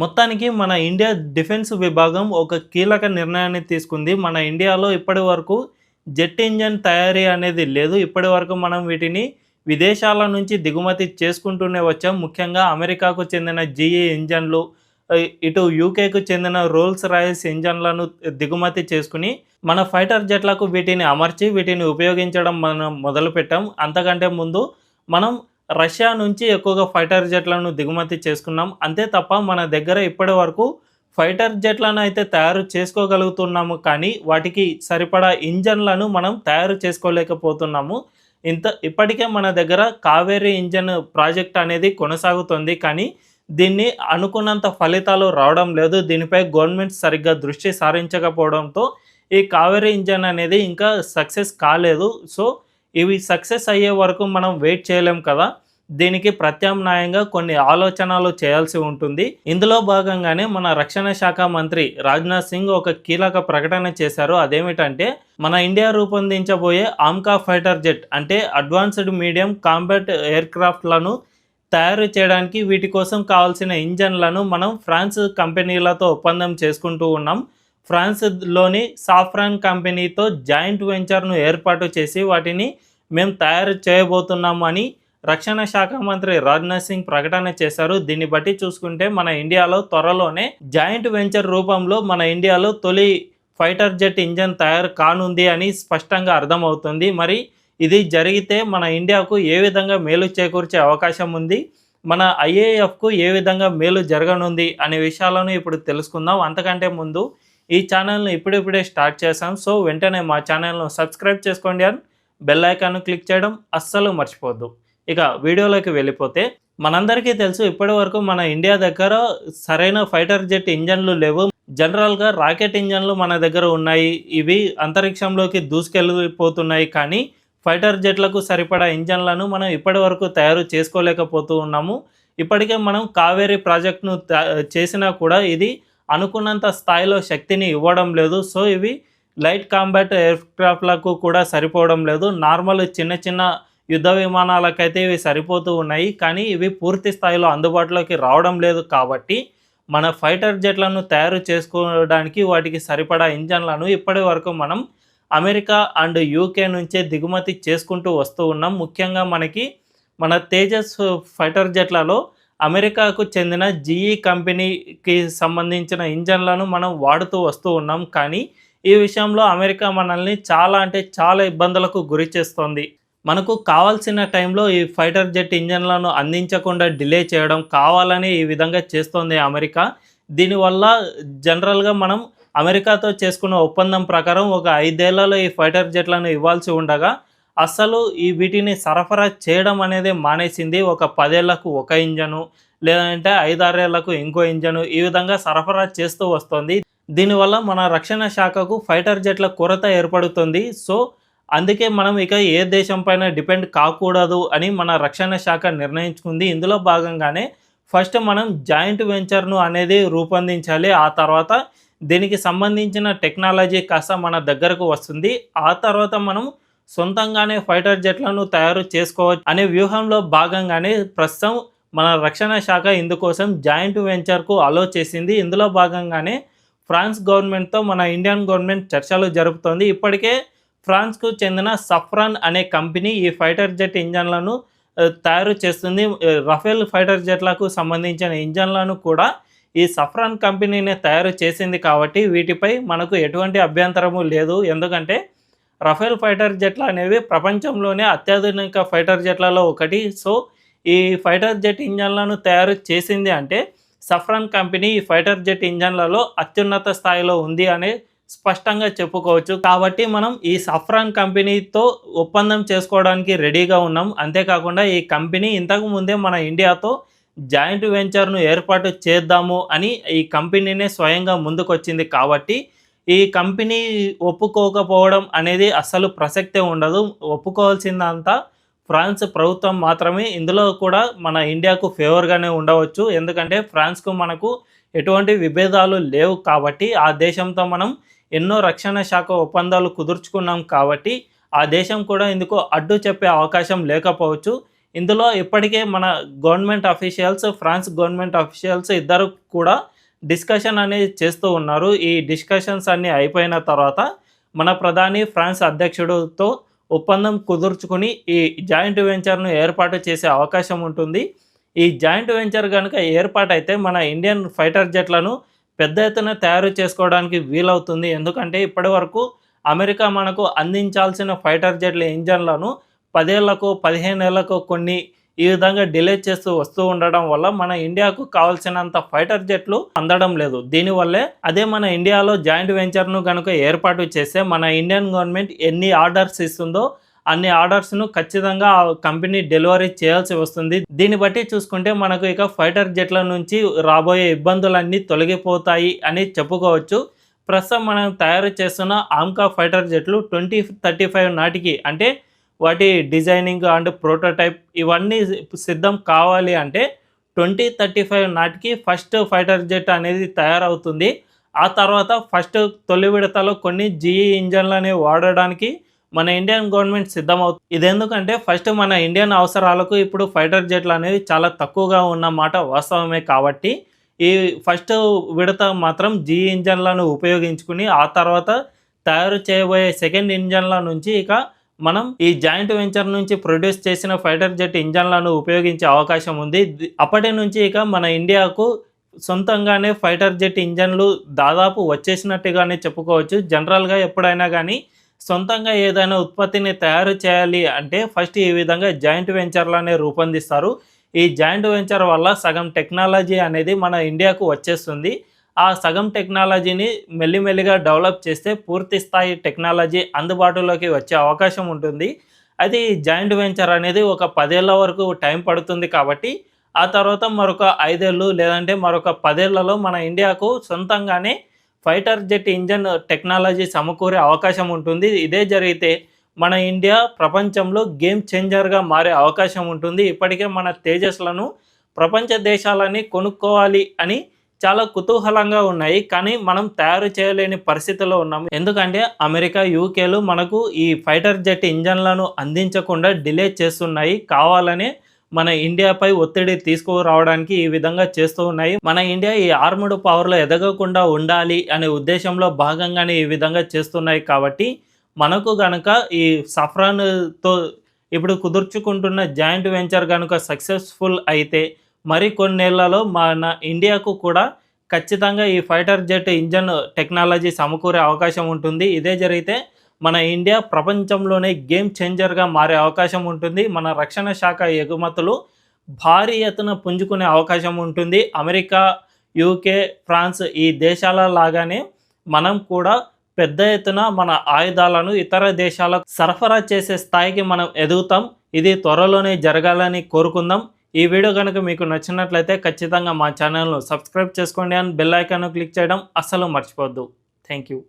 మొత్తానికి మన India defence విభాగం ఒక కీలక నిర్ణయాన్ని తీసుకుంది. మన ఇండియాలో ఇప్పటివరకు జెట్ ఇంజిన్ తయారీ అనేది లేదు. ఇప్పటివరకు మనం వీటిని విదేశాల నుంచి దిగుమతి చేసుకుంటూనే వచ్చాం. ముఖ్యంగా అమెరికాకు చెందిన జీఈ ఇంజన్లు, ఇటు యూకేకు చెందిన రోల్స్ రాయిస్ ఇంజన్లను దిగుమతి చేసుకుని మన ఫైటర్ జెట్లకు వీటిని అమర్చి వీటిని ఉపయోగించడం మనం మొదలుపెట్టాం. అంతకంటే ముందు మనం రష్యా నుంచి ఎక్కువగా ఫైటర్ జెట్లను దిగుమతి చేసుకున్నాం. అంతే తప్ప మన దగ్గర ఇప్పటి వరకు ఫైటర్ జెట్లను అయితే తయారు చేసుకోగలుగుతున్నాము, కానీ వాటికి సరిపడా ఇంజన్లను మనం తయారు చేసుకోలేకపోతున్నాము. ఇప్పటికే మన దగ్గర కావేరీ ఇంజన్ ప్రాజెక్ట్ అనేది కొనసాగుతుంది, కానీ దీన్ని అనుకున్నంత ఫలితాలు రావడం లేదు. దీనిపై గవర్నమెంట్ సరిగ్గా దృష్టి సారించకపోవడంతో ఈ కావేరీ ఇంజన్ అనేది ఇంకా సక్సెస్ కాలేదు. సో ఇవి సక్సెస్ అయ్యే వరకు మనం వెయిట్ చేయలేం కదా. దీనికి ప్రత్యామ్నాయంగా కొన్ని ఆలోచనలు చేయాల్సి ఉంటుంది. ఇందులో భాగంగానే మన రక్షణ శాఖ మంత్రి రాజ్నాథ్ సింగ్ ఒక కీలక ప్రకటన చేశారు. అదేమిటంటే మన ఇండియా రూపొందించబోయే ఆమ్కా ఫైటర్ జెట్ అంటే అడ్వాన్స్డ్ మీడియం కాంబాట్ ఎయిర్క్రాఫ్ట్లను తయారు చేయడానికి వీటి కోసం కావాల్సిన ఇంజన్లను మనం ఫ్రాన్స్ కంపెనీలతో ఒప్పందం చేసుకుంటూ ఉన్నాం. ఫ్రాన్స్లోని సాఫ్రాన్ కంపెనీతో జాయింట్ వెంచర్ను ఏర్పాటు చేసి వాటిని మేము తయారు చేయబోతున్నాము అని రక్షణ శాఖ మంత్రి రాజ్నాథ్ సింగ్ ప్రకటన చేశారు. దీన్ని బట్టి చూసుకుంటే మన ఇండియాలో త్వరలోనే జాయింట్ వెంచర్ రూపంలో మన ఇండియాలో తొలి ఫైటర్ జెట్ ఇంజన్ తయారు కానుంది అని స్పష్టంగా అర్థమవుతుంది. మరి ఇది జరిగితే మన ఇండియాకు ఏ విధంగా మేలు చేకూర్చే అవకాశం ఉంది, మన ఐఏఎఫ్కు ఏ విధంగా మేలు జరగనుంది అనే విషయాలను ఇప్పుడు తెలుసుకుందాం. అంతకంటే ముందు ఈ ఛానల్ను ఇప్పుడిప్పుడే స్టార్ట్ చేశాం. సో వెంటనే మా ఛానల్ను సబ్స్క్రైబ్ చేసుకోండి అని బెల్ ఐకాన్ను క్లిక్ చేయడం అస్సలు మర్చిపోద్దు. ఇక వీడియోలోకి వెళ్ళిపోతే మనందరికీ తెలుసు, ఇప్పటి వరకు మన ఇండియా దగ్గర సరైన ఫైటర్ జెట్ ఇంజన్లు లేవు. జనరల్గా రాకెట్ ఇంజన్లు మన దగ్గర ఉన్నాయి. ఇవి అంతరిక్షంలోకి దూసుకెళ్ళిపోతున్నాయి, కానీ ఫైటర్ జెట్లకు సరిపడా ఇంజన్లను మనం ఇప్పటి వరకు తయారు చేసుకోలేకపోతూ ఉన్నాము. ఇప్పటికే మనం కావేరీ ప్రాజెక్ట్ను చేసినా కూడా ఇది అనుకున్నంత స్థాయిలో శక్తిని ఇవ్వడం లేదు. సో ఇవి లైట్ కాంబాట్ ఎయిర్క్రాఫ్ట్లకు కూడా సరిపోవడం లేదు. నార్మల్ చిన్న చిన్న యుద్ధ విమానాలకైతే ఇవి సరిపోతూ ఉన్నాయి, కానీ ఇవి పూర్తి స్థాయిలో అందుబాటులోకి రావడం లేదు. కాబట్టి మన ఫైటర్ జెట్లను తయారు చేసుకోవడానికి వాటికి సరిపడా ఇంజన్లను ఇప్పటి వరకు మనం అమెరికా అండ్ యూకే నుంచే దిగుమతి చేసుకుంటూ వస్తూ ఉన్నాం. ముఖ్యంగా మన తేజస్ ఫైటర్ జెట్లలో అమెరికాకు చెందిన జీఈ కంపెనీకి సంబంధించిన ఇంజన్లను మనం వాడుతూ వస్తూ ఉన్నాం. కానీ ఈ విషయంలో అమెరికా మనల్ని చాలా అంటే చాలా ఇబ్బందులకు గురి చేస్తోంది. మనకు కావాల్సిన టైంలో ఈ ఫైటర్ జెట్ ఇంజన్లను అందించకుండా డిలే చేయడం కావాలని ఈ విధంగా చేస్తోంది అమెరికా. దీనివల్ల జనరల్గా మనం అమెరికాతో చేసుకున్న ఒప్పందం ప్రకారం ఒక 5 ఏళ్లలో ఈ ఫైటర్ జెట్లను ఇవ్వాల్సి ఉండగా అస్సలు వీటిని సరఫరా చేయడం అనేది మానేసింది. ఒక 10 ఏళ్లకు ఒక ఇంజను, లేదంటే 5-6 ఏళ్లకు ఇంకో ఇంజను, ఈ విధంగా సరఫరా చేస్తూ వస్తుంది. దీనివల్ల మన రక్షణ శాఖకు ఫైటర్ జెట్ల కొరత ఏర్పడుతుంది. సో అందుకే మనం ఇక ఏ దేశం పైన డిపెండ్ కాకూడదు అని మన రక్షణ శాఖ నిర్ణయించుకుంది. ఇందులో భాగంగానే ఫస్ట్ మనం జాయింట్ వెంచర్ను అనేది రూపొందించాలి. ఆ తర్వాత దీనికి సంబంధించిన టెక్నాలజీ కాస్త మన దగ్గరకు వస్తుంది. ఆ తర్వాత మనం సొంతంగానే ఫైటర్ జెట్లను తయారు చేసుకోవచ్చు అనే వ్యూహంలో భాగంగానే ప్రస్తుతం మన రక్షణ శాఖ ఇందుకోసం జాయింట్ వెంచర్కు అలో చేసింది. ఇందులో భాగంగానే ఫ్రాన్స్ గవర్నమెంట్తో మన ఇండియన్ గవర్నమెంట్ చర్చలు జరుపుతోంది. ఇప్పటికే ఫ్రాన్స్కు చెందిన సఫ్రాన్ అనే కంపెనీ ఈ ఫైటర్ జెట్ ఇంజన్లను తయారు చేస్తుంది. రఫేల్ ఫైటర్ జెట్లకు సంబంధించిన ఇంజన్లను కూడా ఈ సఫ్రాన్ కంపెనీనే తయారు చేసింది. కాబట్టి వీటిపై మనకు ఎటువంటి అభ్యంతరము లేదు. ఎందుకంటే రఫేల్ ఫైటర్ జెట్లు అనేవి ప్రపంచంలోనే అత్యాధునిక ఫైటర్ జెట్లలో ఒకటి. సో ఈ ఫైటర్ జెట్ ఇంజన్లను తయారు చేసింది అంటే సఫ్రాన్ కంపెనీ ఈ ఫైటర్ జెట్ ఇంజన్లలో అత్యున్నత స్థాయిలో ఉంది అనే స్పష్టంగా చెప్పుకోవచ్చు. కాబట్టి మనం ఈ సఫ్రాన్ కంపెనీతో ఒప్పందం చేసుకోవడానికి రెడీగా ఉన్నాం. అంతేకాకుండా ఈ కంపెనీ ఇంతకు ముందే మన ఇండియాతో జాయింట్ వెంచర్ను ఏర్పాటు చేద్దాము అని ఈ కంపెనీనే స్వయంగా ముందుకొచ్చింది. కాబట్టి ఈ కంపెనీ ఒప్పుకోకపోవడం అనేది అస్సలు ప్రసక్తే ఉండదు. ఒప్పుకోవాల్సిందంతా ఫ్రాన్స్ ప్రభుత్వం మాత్రమే. ఇందులో కూడా మన ఇండియాకు ఫేవర్గానే ఉండవచ్చు. ఎందుకంటే ఫ్రాన్స్కు మనకు ఎటువంటి విభేదాలు లేవు. కాబట్టి ఆ దేశంతో మనం ఎన్నో రక్షణ శాఖ ఒప్పందాలు కుదుర్చుకున్నాం. కాబట్టి ఆ దేశం కూడా ఇందుకు అడ్డు చెప్పే అవకాశం లేకపోవచ్చు. ఇందులో ఇప్పటికే మన government officials, France government officials ఇద్దరు కూడా డిస్కషన్ అనేది చేస్తూ ఉన్నారు. ఈ డిస్కషన్స్ అన్నీ అయిపోయిన తర్వాత మన ప్రధాని ఫ్రాన్స్ అధ్యక్షుడితో ఒప్పందం కుదుర్చుకుని ఈ జాయింట్ వెంచర్‌ను ఏర్పాటు చేసే అవకాశం ఉంటుంది. ఈ జాయింట్ వెంచర్ గనుక ఏర్పాటైతే మన ఇండియన్ ఫైటర్ జెట్‌లను పెద్ద ఎత్తున తయారు చేసుకోవడానికి వీలవుతుంది. ఎందుకంటే ఇప్పటివరకు అమెరికా మనకు అందించాల్సిన ఫైటర్ జెట్ల ఇంజన్‌లను 10 ఏళ్లకో, 15 ఏళ్లకో కొన్ని ఈ విధంగా డిలే చేస్తూ వస్తూ ఉండడం వల్ల మన ఇండియాకు కావాల్సినంత ఫైటర్ జెట్లు అందడం లేదు. దీనివల్లే అదే మన ఇండియాలో జాయింట్ వెంచర్‌ను గనుక ఏర్పాటు చేస్తే మన ఇండియన్ గవర్నమెంట్ ఎన్ని ఆర్డర్స్ ఇస్తుందో అన్ని ఆర్డర్స్‌ను ఖచ్చితంగా ఆ కంపెనీ డెలివరీ చేయాల్సి వస్తుంది. దీన్ని బట్టి చూసుకుంటే మనకు ఇక ఫైటర్ జెట్ల నుంచి రాబోయే ఇబ్బందులన్నీ తొలగిపోతాయి అని చెప్పుకోవచ్చు. ప్రస్తుతం మనం తయారు చేస్తున్న ఆమ్కా ఫైటర్ జెట్లు 2035 నాటికి అంటే వాటి డిజైనింగ్ అండ్ ప్రోటోటైప్ ఇవన్నీ సిద్ధం కావాలి అంటే 2035 నాటికి ఫస్ట్ ఫైటర్ జెట్ అనేది తయారవుతుంది. ఆ తర్వాత ఫస్ట్ తొలి విడతలో కొన్ని జీఈ ఇంజన్లని వాడడానికి మన ఇండియన్ గవర్నమెంట్ సిద్ధమవుతుంది. ఇదెందుకంటే ఫస్ట్ మన ఇండియన్ అవసరాలకు ఇప్పుడు ఫైటర్ జెట్లు అనేవి చాలా తక్కువగా ఉన్నమాట వాస్తవమే కాబట్టి ఈ ఫస్ట్ విడత మాత్రం జీఈ ఇంజన్లను ఉపయోగించుకుని ఆ తర్వాత తయారు చేయబోయే సెకండ్ ఇంజన్ల నుంచి ఇక మనం ఈ జాయింట్ వెంచర్ నుంచి ప్రొడ్యూస్ చేసిన ఫైటర్ జెట్ ఇంజన్లను ఉపయోగించే అవకాశం ఉంది. అప్పటి నుంచి ఇక మన ఇండియాకు సొంతంగానే ఫైటర్ జెట్ ఇంజన్లు దాదాపు వచ్చేసినట్టుగానే చెప్పుకోవచ్చు. జనరల్గా ఎప్పుడైనా కానీ సొంతంగా ఏదైనా ఉత్పత్తిని తయారు చేయాలి అంటే ఫస్ట్ ఈ విధంగా జాయింట్ వెంచర్లనే రూపొందిస్తారు. ఈ జాయింట్ వెంచర్ వల్ల సగం టెక్నాలజీ అనేది మన ఇండియాకు వచ్చేస్తుంది. ఆ సగం టెక్నాలజీని మెల్లిమెల్లిగా డెవలప్ చేస్తే పూర్తి స్థాయి టెక్నాలజీ అందుబాటులోకి వచ్చే అవకాశం ఉంటుంది. అయితే ఈ జాయింట్ వెంచర్ అనేది ఒక 10 ఏళ్ల వరకు టైం పడుతుంది కాబట్టి ఆ తర్వాత మరొక 5 ఏళ్ళు లేదంటే మరొక 10 ఏళ్లలో మన ఇండియాకు సొంతంగానే ఫైటర్ జెట్ ఇంజన్ టెక్నాలజీ సమకూరే అవకాశం ఉంటుంది. ఇదే జరిగితే మన ఇండియా ప్రపంచంలో గేమ్ చేంజర్‌గా మారే అవకాశం ఉంటుంది. ఇప్పటికే మన తేజస్‌లను ప్రపంచ దేశాలని కొనుక్కోవాలి అని చాలా కుతూహలంగా ఉన్నాయి. కానీ మనం తయారు చేయలేని పరిస్థితిలో ఉన్నాము. ఎందుకంటే అమెరికా, యూకేలు మనకు ఈ ఫైటర్ జెట్ ఇంజన్లను అందించకుండా డిలే చేస్తున్నాయి. కావాలనే మన ఇండియాపై ఒత్తిడి తీసుకురావడానికి ఈ విధంగా చేస్తూ ఉన్నాయి. మన ఇండియా ఈ ఆర్మ్డ్ పవర్లో ఎదగకుండా ఉండాలి అనే ఉద్దేశంలో భాగంగానే ఈ విధంగా చేస్తున్నాయి కాబట్టి మనకు గనక ఈ సఫ్రాన్‌తో ఇప్పుడు కుదుర్చుకుంటున్న జాయింట్ వెంచర్ గనుక సక్సెస్‌ఫుల్ అయితే మరి కొన్నేళ్లలో మన ఇండియాకు కూడా ఖచ్చితంగా ఈ ఫైటర్ జెట్ ఇంజన్ టెక్నాలజీ సమకూరే అవకాశం ఉంటుంది. ఇదే జరిగితే మన ఇండియా ప్రపంచంలోనే గేమ్ చేంజర్‌గా మారే అవకాశం ఉంటుంది. మన రక్షణ శాఖ ఎగుమతులు భారీ ఎత్తున పుంజుకునే అవకాశం ఉంటుంది. అమెరికా, యూకే, ఫ్రాన్స్ ఈ దేశాల లాగానే మనం కూడా పెద్ద ఎత్తున మన ఆయుధాలను ఇతర దేశాలకు సరఫరా చేసే స్థాయికి మనం ఎదుగుతాం. ఇది త్వరలోనే జరగాలని కోరుకుందాం. ఈ వీడియో కనుక మీకు నచ్చినట్లయితే ఖచ్చితంగా మా ఛానల్ను సబ్స్క్రైబ్ చేసుకోండి అండ్ బెల్ ఐకాన్ను క్లిక్ చేయడం అస్సలు మర్చిపోవద్దు. Thank you.